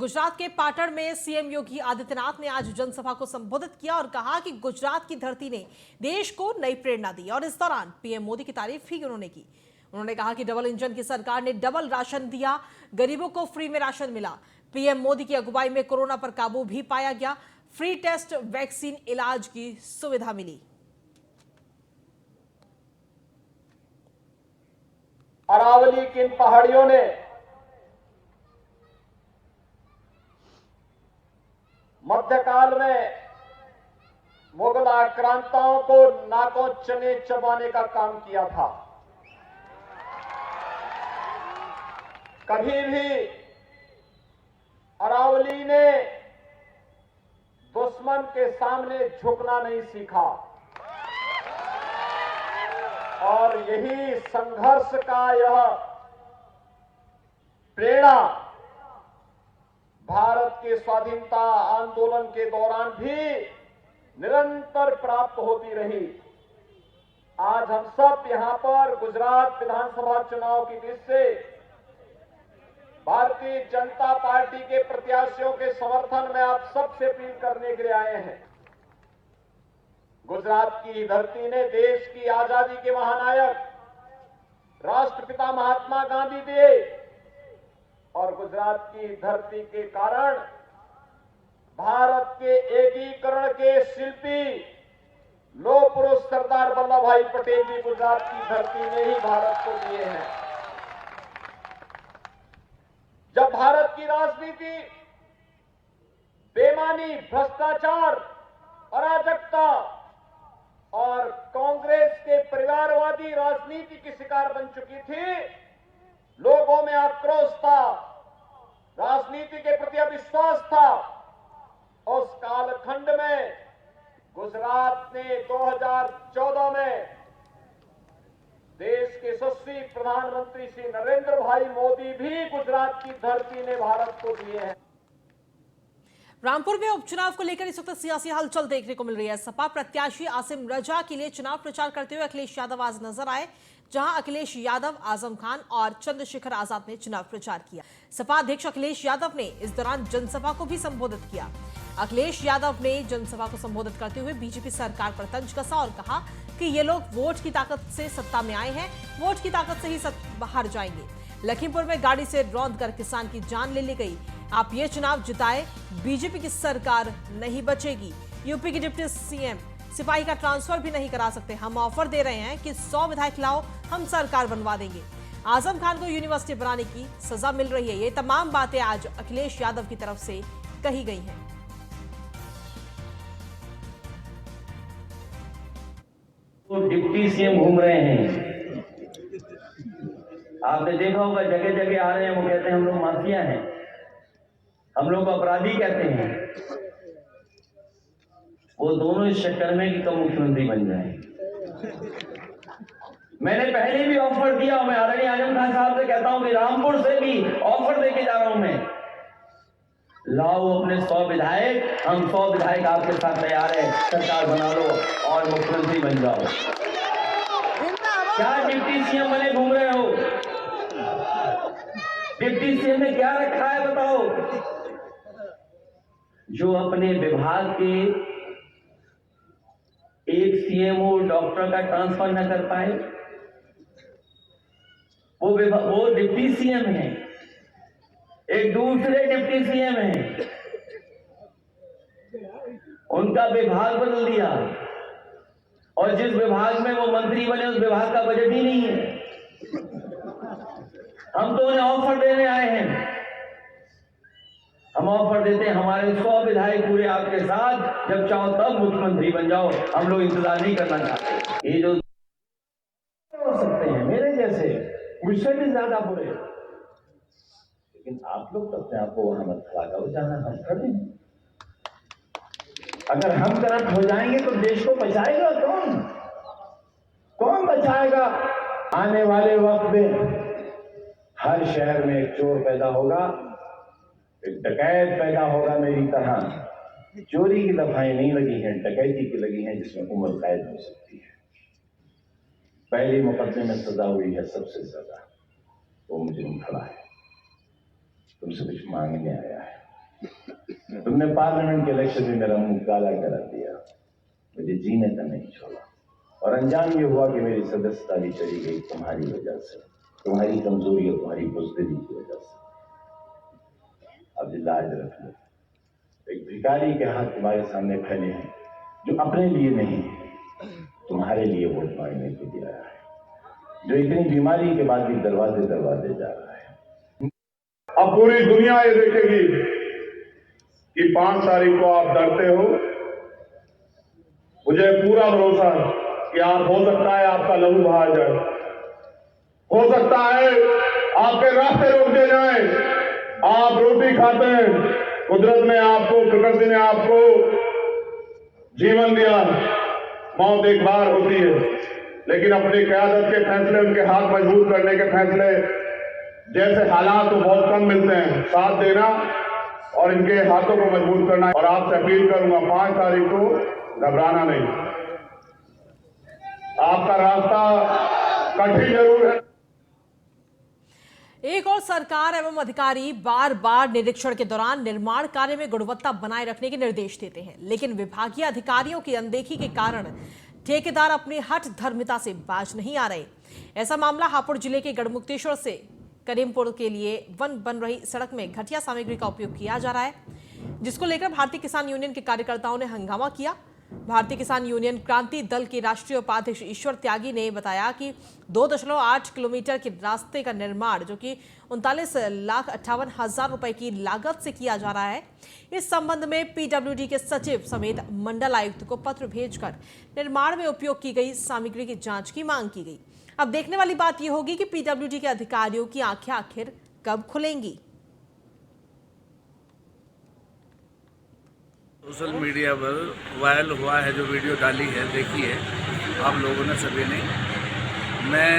गुजरात के पाटण में सीएम योगी आदित्यनाथ ने आज जनसभा को संबोधित किया और कहा कि गुजरात की धरती ने देश को नई प्रेरणा दी और इस दौरान पीएम मोदी की तारीफ भी उन्होंने की। उन्होंने कहा कि डबल इंजन की सरकार ने डबल राशन दिया, गरीबों को फ्री में राशन मिला। पीएम मोदी की अगुवाई में कोरोना पर काबू भी पाया गया। फ्री टेस्ट, वैक्सीन, इलाज की सुविधा मिली। अरावली की इन पहाड़ियों ने मध्यकाल में मुगल आक्रांताओं को नाकों चने चबाने का काम किया था। कभी भी अरावली ने दुश्मन के सामने झुकना नहीं सीखा और यही संघर्ष का यह प्रेरणा भारत के स्वाधीनता आंदोलन के दौरान भी निरंतर प्राप्त होती रही। आज हम सब यहां पर गुजरात विधानसभा चुनाव की दृष्टि से भारतीय जनता पार्टी के प्रत्याशियों के समर्थन में आप सबसे अपील करने के लिए आए हैं। गुजरात की धरती ने देश की आजादी के महानायक राष्ट्रपिता महात्मा गांधी दिए और गुजरात की धरती के कारण भारत के एकीकरण के शिल्पी लौह पुरुष सरदार वल्लभ भाई पटेल भी गुजरात की धरती ने ही भारत को दिए हैं। जब भारत की राजनीति बेईमानी, भ्रष्टाचार, अराजकता और कांग्रेस के परिवारवादी राजनीति की शिकार बन चुकी थी, लोगों में आक्रोश था, राजनीति के प्रति अविश्वास था। उस कालखंड में गुजरात ने 2014 में देश के यशस्वी प्रधानमंत्री श्री नरेंद्र भाई मोदी भी गुजरात की धरती ने भारत को दिए हैं। रामपुर में उपचुनाव को लेकर इस वक्त सियासी हलचल देखने को मिल रही है। सपा प्रत्याशी आसिम रजा के लिए चुनाव प्रचार करते हुए अखिलेश यादव आज नजर आए, जहां अखिलेश यादव, आजम खान और चंद्रशेखर आजाद ने चुनाव प्रचार किया। सपा अध्यक्ष अखिलेश यादव ने इस दौरान जनसभा को भी संबोधित किया। अखिलेश यादव ने जनसभा को संबोधित करते हुए बीजेपी सरकार पर तंज कसा और कहा कि ये लोग वोट की ताकत से सत्ता में आए हैं, वोट की ताकत से ही बाहर जाएंगे। लखीमपुर में गाड़ी से रौंद कर किसान की जान ले ली गई। आप ये चुनाव जिताए, बीजेपी की सरकार नहीं बचेगी। यूपी के डिप्टी सीएम सिपाही का ट्रांसफर भी नहीं करा सकते। हम ऑफर दे रहे हैं कि 100 विधायक लाओ, हम सरकार बनवा देंगे। आजम खान को यूनिवर्सिटी बनाने की सजा मिल रही है। ये तमाम बातें आज अखिलेश यादव की तरफ से कही गई हैं। तो डिप्टी सीएम घूम रहे हैं, आपने देखा होगा, जगह जगह आ रहे हैं, वो कहते हैं हम लोग माफिया हैं, हम लोग अपराधी कहते हैं। वो दोनों इस चक्कर में कि कब मुख्यमंत्री बन जाए। मैंने पहले भी ऑफर दिया, मैं आदरणीय आजम खान साहब से कहता हूं कि रामपुर से भी ऑफर देके जा रहा हूं मैं, लाओ अपने 100 विधायक, हम 100 विधायक आपके साथ तैयार है, सरकार बना लो और मुख्यमंत्री बन जाओ। क्या डिप्टी सीएम बने घूम रहे हो? डिप्टी सीएम ने क्या रखा है बताओ? जो अपने विभाग के एक सीएमओ डॉक्टर का ट्रांसफर न कर पाए, वो डिप्टी सीएम है। एक दूसरे डिप्टी सीएम है, उनका विभाग बदल दिया और जिस विभाग में वो मंत्री बने उस विभाग का बजट ही नहीं है। हम तो उन्हें ऑफर देने आए हैं, हम ऑफर देते हैं हमारे 100 विधायक पूरे आपके साथ, जब चाहो तब मुख्यमंत्री बन जाओ, हम लोग इंतजार नहीं करना चाहते। ये जो हो सकते हैं मेरे जैसे, मुझसे भी ज्यादा बुरे, लेकिन आप लोग तो अपने आप को वहां मत खड़ा करो जहां हम खड़े हैं। अगर हम करप्ट हो जाएंगे तो देश को बचाएगा कौन? कौन बचाएगा? आने वाले वक्त में हर शहर में एक चोर पैदा होगा, एक डकैत पैदा होगा मेरी तरह। चोरी की दफाएं नहीं लगी हैं, डकैती की लगी हैं, जिसमें उम्र कैद हो सकती है। पहले मुकदमे में सजा हुई है सबसे ज्यादा, वो मुझे खड़ा है, तुमसे कुछ मांगने आया है। तुमने पार्लियामेंट के इलेक्शन में मेरा मुंह काला करा दिया, मुझे जीने का नहीं छोड़ा, और अंजाम ये हुआ कि मेरी सदस्यता भी चली गई तुम्हारी वजह से, तुम्हारी कमजोरी और तुम्हारी बुजदिली की वजह से। अब लाज रख लो, एक भिखारी के हाथ तुम्हारे सामने फैले हैं जो अपने लिए नहीं तुम्हारे लिए वोट मांगने के लिए आया है, जो इतनी बीमारी के बाद भी दरवाजे दरवाजे जा रहा है। अब पूरी दुनिया ये देखेगी कि 5 तारीख को आप डरते हो। मुझे पूरा भरोसा है कि आप, हो सकता है आपका लहू बहा जाए, हो सकता है आपके रास्ते रोक दिए जाए, आप रोटी खाते हैं, कुदरत ने आपको, प्रकृति ने आपको जीवन दिया, मौत एक बार होती है, लेकिन अपनी क़यादत के फैसले, उनके हाथ मजबूत करने के फैसले, जैसे हालात तो बहुत कम मिलते हैं, साथ देना और इनके हाथों को मजबूत करना। और आपसे अपील करूंगा, 5 तारीख को घबराना नहीं। आपका रास्ता कठिन जरूर है। एक और सरकार एवं अधिकारी बार बार निरीक्षण के दौरान निर्माण कार्य में गुणवत्ता बनाए रखने के निर्देश देते हैं, लेकिन विभागीय अधिकारियों की अनदेखी के कारण ठेकेदार अपनी हठ धर्मिता से बाज नहीं आ रहे। ऐसा मामला हापुड़ जिले के गढ़मुक्तेश्वर से करीमपुर के लिए बन रही सड़क में घटिया सामग्री का उपयोग किया जा रहा है, जिसको लेकर भारतीय किसान यूनियन के कार्यकर्ताओं ने हंगामा किया। भारतीय किसान यूनियन क्रांति दल के राष्ट्रीय उपाध्यक्ष ईश्वर त्यागी ने बताया कि 2.8 किलोमीटर के रास्ते का निर्माण, जो कि 39,58,000 रुपए की लागत से किया जा रहा है, इस संबंध में पीडब्ल्यूडी के सचिव समेत मंडल आयुक्त को पत्र भेजकर निर्माण में उपयोग की गई सामग्री की जांच की मांग की गई। अब देखने वाली बात यह होगी कि पीडब्ल्यूडी के अधिकारियों की आंखें आखिर कब खुलेंगी। सोशल मीडिया पर वायरल हुआ है, जो वीडियो डाली है, देखी है आप लोगों ने सभी ने। मैं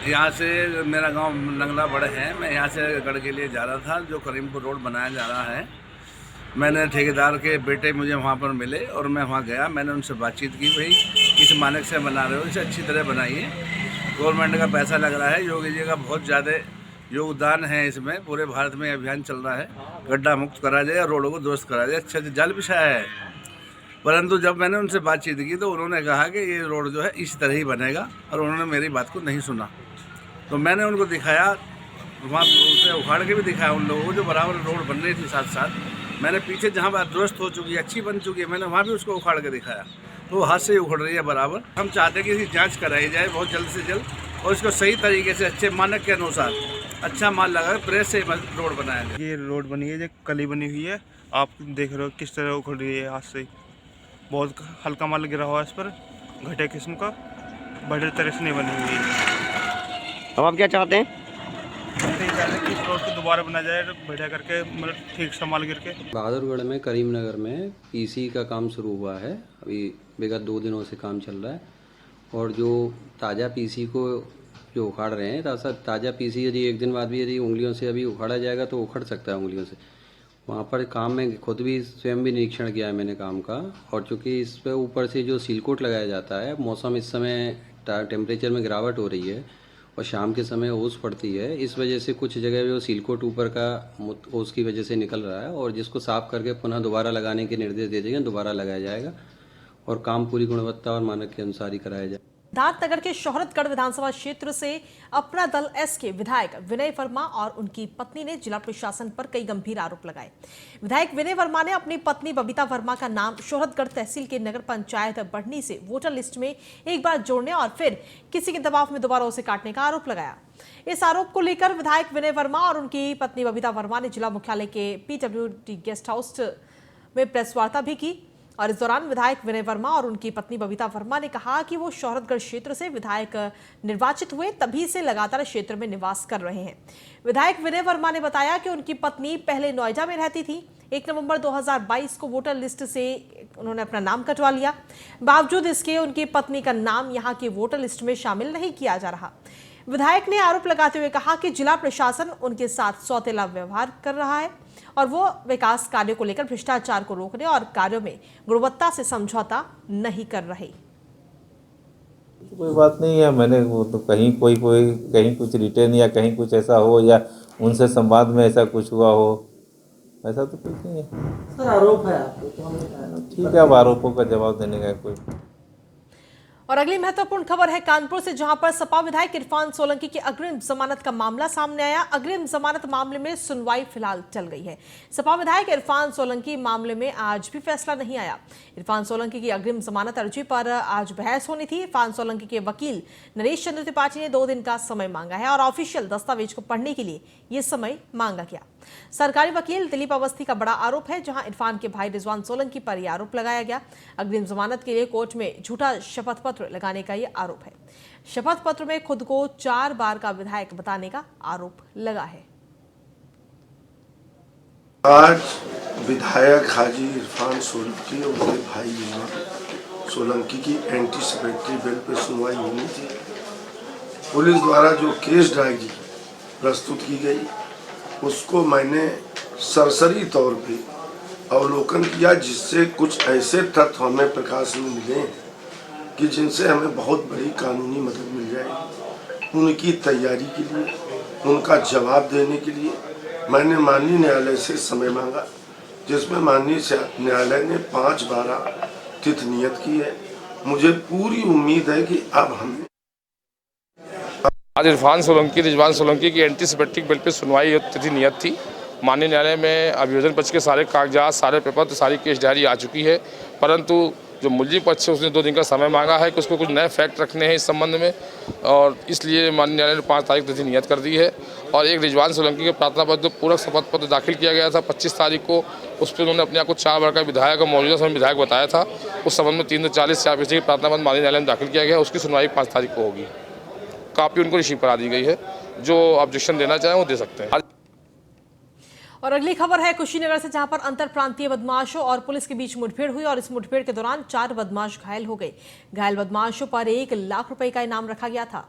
यहाँ से, मेरा गांव नंगला बड़े है, मैं यहाँ से गढ़ के लिए जा रहा था, जो करीमपुर रोड बनाया जा रहा है। मैंने ठेकेदार के बेटे मुझे वहाँ पर मिले और मैं वहाँ गया, मैंने उनसे बातचीत की, भाई किस मानक से बना रहे हो, इसे अच्छी तरह बनाइए, गवर्नमेंट का पैसा लग रहा है, योगी जी का बहुत ज़्यादा योगदान है इसमें, पूरे भारत में अभियान चल रहा है, गड्ढा मुक्त करा जाए, रोडों को दुरुस्त करा जाए, अच्छे से जल बिछाया है। परंतु जब मैंने उनसे बातचीत की तो उन्होंने कहा कि ये रोड जो है इस तरह ही बनेगा, और उन्होंने मेरी बात को नहीं सुना। तो मैंने उनको दिखाया, वहाँ उसे उखाड़ के भी दिखाया उन लोगों को, जो बराबर रोड बन रही थी साथ साथ। मैंने पीछे जहाँ बात दुरुस्त हो चुकी है, अच्छी बन चुकी है, मैंने वहाँ भी उसको उखाड़ के दिखाया, तो वो हाथ से ही उखड़ रही है बराबर। हम चाहते हैं कि इसकी जाँच कराई जाए बहुत जल्द से जल्द, और इसको सही तरीके से अच्छे मानक के अनुसार अच्छा माल लगा प्रेस से रोड बनाया जाए। ये रोड बनी है, जो कली बनी हुई है, आप देख रहे हो किस तरह उखड़ रही है हाथ से। बहुत हल्का माल गिरा हुआ है इस पर, घटे किस्म का, बढ़िया तरह से नहीं बनी हुई है। अब आप क्या चाहते हैं? कि इस रोड को दोबारा बनाया जाए, बढ़िया करके, मतलब ठीक सा माल गिर के। बहादुरगढ़ में करीमनगर में पीसी का काम शुरू हुआ है, अभी विगत 2 दिनों से काम चल रहा है, और जो ताज़ा पीसी को जो उखाड़ रहे हैं, ताज़ा पीसी यदि 1 दिन बाद भी यदि उंगलियों से अभी उखाड़ा जाएगा तो उखड़ सकता है उंगलियों से। वहाँ पर काम में खुद भी स्वयं भी निरीक्षण किया है मैंने काम का, और चूँकि इस पर ऊपर से जो सीलकोट लगाया जाता है, मौसम इस समय टेम्परेचर में गिरावट हो रही है और शाम के समय ओस पड़ती है, इस वजह से कुछ जगह वो सीलकोट ऊपर का ओस की वजह से निकल रहा है, और जिसको साफ़ करके पुनः दोबारा लगाने के निर्देश दे दिए, दोबारा लगाया जाएगा और काम पूरी गुणवत्ता और मानक के अनुसार ही कराया जाए। सिद्धार्थनगर के शोहरतगढ़ विधानसभा क्षेत्र से अपना दल एस के विधायक विनय वर्मा और उनकी पत्नी ने जिला प्रशासन पर कई गंभीर आरोप लगाए। विधायक विनय वर्मा ने अपनी पत्नी बबीता वर्मा का नाम शोहरतगढ़ तहसील के नगर पंचायत बढ़नी से वोटर लिस्ट में एक बार जोड़ने और फिर किसी के दबाव में दोबारा उसे काटने का आरोप लगाया। इस आरोप को लेकर विधायक विनय वर्मा और उनकी पत्नी बबीता वर्मा ने जिला मुख्यालय के पीडब्ल्यूडी गेस्ट हाउस में प्रेस वार्ता भी की, और इस दौरान विधायक विनय वर्मा और उनकी पत्नी बबीता वर्मा ने कहा कि वो शोहरतगढ़ क्षेत्र से विधायक निर्वाचित हुए तभी से लगातार क्षेत्र में निवास कर रहे हैं। विधायक विनय वर्मा ने बताया कि उनकी पत्नी पहले नोएडा में रहती थी। 1 नवंबर 2022 को वोटर लिस्ट से उन्होंने अपना नाम कटवा लिया, बावजूद इसके उनकी पत्नी का नाम यहाँ की वोटर लिस्ट में शामिल नहीं किया जा रहा। विधायक ने आरोप लगाते हुए कहा कि जिला प्रशासन उनके साथ सौतेला व्यवहार कर रहा है और वो विकास कार्यों को लेकर भ्रष्टाचार को रोकने और कार्यों में गुणवत्ता से समझौता नहीं कर रहे। कोई बात नहीं है, मैंने वो तो कहीं कहीं कुछ रिटर्न या कहीं कुछ ऐसा हो या उनसे संवाद में ऐसा कुछ हुआ हो, ऐसा तो कुछ नहीं है। सर आरोप है आपको तो हमने कहा ठीक है, अब आरोपों का जवाब देने का कोई। और अगली महत्वपूर्ण खबर है कानपुर से, जहां पर सपा विधायक इरफान सोलंकी की अग्रिम जमानत का मामला सामने आया। अग्रिम जमानत मामले में सुनवाई फिलहाल चल गई है। सपा विधायक इरफान सोलंकी मामले में आज भी फैसला नहीं आया। इरफान सोलंकी की अग्रिम जमानत अर्जी पर आज बहस होनी थी। इरफान सोलंकी के वकील नरेश चंद्र त्रिपाठी ने 2 दिन का समय मांगा है और ऑफिशियल दस्तावेज को पढ़ने के लिए यह समय मांगा गया। सरकारी वकील दिलीप अवस्थी का बड़ा आरोप है, जहां इरफान के भाई रिजवान सोलंकी पर यह आरोप लगाया गया। अग्रिम जमानत के लिए कोर्ट में झूठा शपथ पत्र लगाने का यह आरोप है। शपथ पत्र में खुद को 4 बार का विधायक बताने का आरोप लगा है। आज विधायक हाजी इरफान सोलंकी और उनके भाई रिजवान सोलंकी की एंटीसिपेटरी बिल पर सुनवाई होनी थी। पुलिस द्वारा जो केस डायरी प्रस्तुत की गई उसको मैंने सरसरी तौर पे अवलोकन किया, जिससे कुछ ऐसे तथ्य हमें प्रकाश में मिले कि जिनसे हमें बहुत बड़ी कानूनी मदद मिल जाएगी। उनकी तैयारी के लिए, उनका जवाब देने के लिए मैंने माननीय न्यायालय से समय मांगा, जिसमें माननीय न्यायालय ने 5/12 तिथि नियत की है। मुझे पूरी उम्मीद है कि अब हमें आज इरफान सोलंकी रिजवान सोलंकी की एंटीसिपेटिक बिल पर सुनवाई तिथि नियत थी। माननीय न्यायालय में अभियोजन पक्ष के सारे कागजात, सारे पेपर, सारी केस डायरी आ चुकी है, परंतु जो मुलजिम पक्ष है उसने 2 दिन का समय मांगा है कि उसको कुछ नए फैक्ट रखने हैं इस संबंध में, और इसलिए माननीय न्यायालय ने 5 तारीख तिथि नियत कर दी है। और एक रिजवान सोलंकी के प्रार्थना पत्र पूरक शपथ पत्र दाखिल किया गया था 25 तारीख को। उस पर उन्होंने अपने आप को 4 बार का विधायक और मौजूदा समय विधायक बताया था। उस संबंध में 340 की प्रार्थना पत्र माननीय न्यायालय में दाखिल किया गया। उसकी सुनवाई 5 तारीख को होगी। कॉपी उनको रिसीव करा दी गई है, जो ऑब्जेक्शन देना चाहें वो दे सकते हैं। और अगली खबर है कुशीनगर से, जहां पर अंतर प्रांतीय बदमाशों और पुलिस के बीच मुठभेड़ हुई और इस मुठभेड़ के दौरान 4 बदमाश घायल हो गए। घायल बदमाशों पर 1 लाख रुपए का इनाम रखा गया था।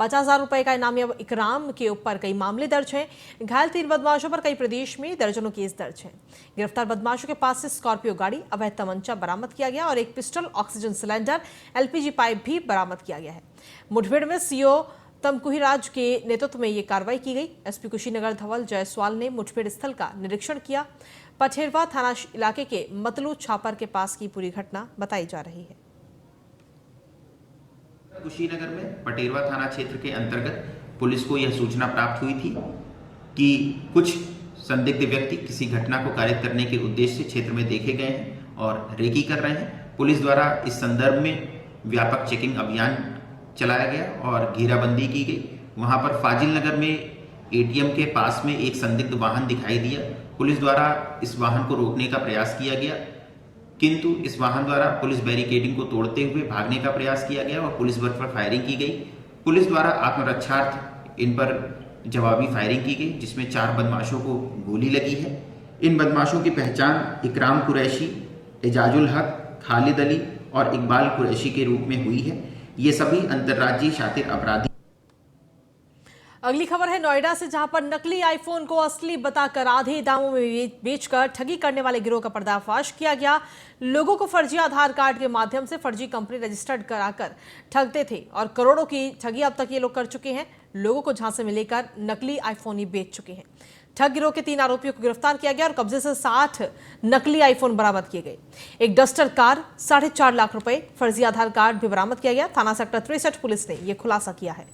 50,000 रुपए का इनामी इकराम के ऊपर कई मामले दर्ज हैं। घायल 3 बदमाशों पर कई प्रदेश में दर्जनों केस दर्ज हैं। गिरफ्तार बदमाशों के पास से स्कॉर्पियो गाड़ी, अवैध तमंचा बरामद किया गया और 1 pistol, oxygen cylinder, LPG pipe भी बरामद किया गया है। मुठभेड़ में सीओ तमकुहीराज के नेतृत्व में ये कार्रवाई की गई। एसपी कुशीनगर धवल जायसवाल ने मुठभेड़ स्थल का निरीक्षण किया। पठेरवा थाना इलाके के मतलू छापर के पास की पूरी घटना बताई जा रही है। कुशीनगर में पटेरवा थाना क्षेत्र के अंतर्गत पुलिस को यह सूचना प्राप्त हुई थी कि कुछ संदिग्ध व्यक्ति किसी घटना को कारित करने के उद्देश्य से क्षेत्र में देखे गए हैं और रेकी कर रहे हैं। पुलिस द्वारा इस संदर्भ में व्यापक चेकिंग अभियान चलाया गया और घेराबंदी की गई। वहां पर फाजिल नगर में ATM के पास में एक संदिग्ध वाहन दिखाई दिया। पुलिस द्वारा इस वाहन को रोकने का प्रयास किया गया, किंतु इस वाहन द्वारा पुलिस बैरिकेडिंग को तोड़ते हुए भागने का प्रयास किया गया और पुलिस बल पर फायरिंग की गई। पुलिस द्वारा आत्मरक्षार्थ इन पर जवाबी फायरिंग की गई, जिसमें 4 बदमाशों को गोली लगी है। इन बदमाशों की पहचान इकराम कुरैशी, एजाजुल हक, खालिद अली और इकबाल कुरैशी के रूप में हुई है। ये सभी अंतर्राज्यीय शातिर अपराधी। अगली खबर है नोएडा से, जहां पर नकली आईफोन को असली बताकर आधे दामों में बेचकर ठगी करने वाले गिरोह का पर्दाफाश किया गया। लोगों को फर्जी आधार कार्ड के माध्यम से फर्जी कंपनी रजिस्टर्ड कराकर ठगते थे और करोड़ों की ठगी अब तक ये लोग कर चुके हैं। लोगों को झांसे में लेकर नकली आईफोन ही बेच चुके हैं। ठग गिरोह के 3 आरोपियों को गिरफ्तार किया गया और कब्जे से 60 नकली आईफोन बरामद किए गए। एक डस्टर कार, 4.5 लाख रुपए, फर्जी आधार कार्ड भी बरामद किया गया। थाना सेक्टर 63 पुलिस ने यह खुलासा किया है।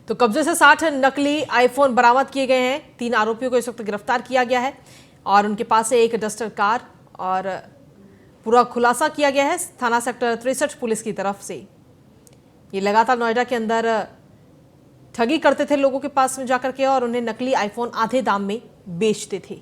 तो कब्जे से 60 नकली आईफोन बरामद किए गए हैं। 3 आरोपियों को इस वक्त गिरफ्तार किया गया है और उनके पास से एक डस्टर कार और पूरा खुलासा किया गया है थाना सेक्टर 63 पुलिस की तरफ से। ये लगातार नोएडा के अंदर ठगी करते थे लोगों के पास में जाकर के और उन्हें नकली आईफोन आधे दाम में बेचते थे।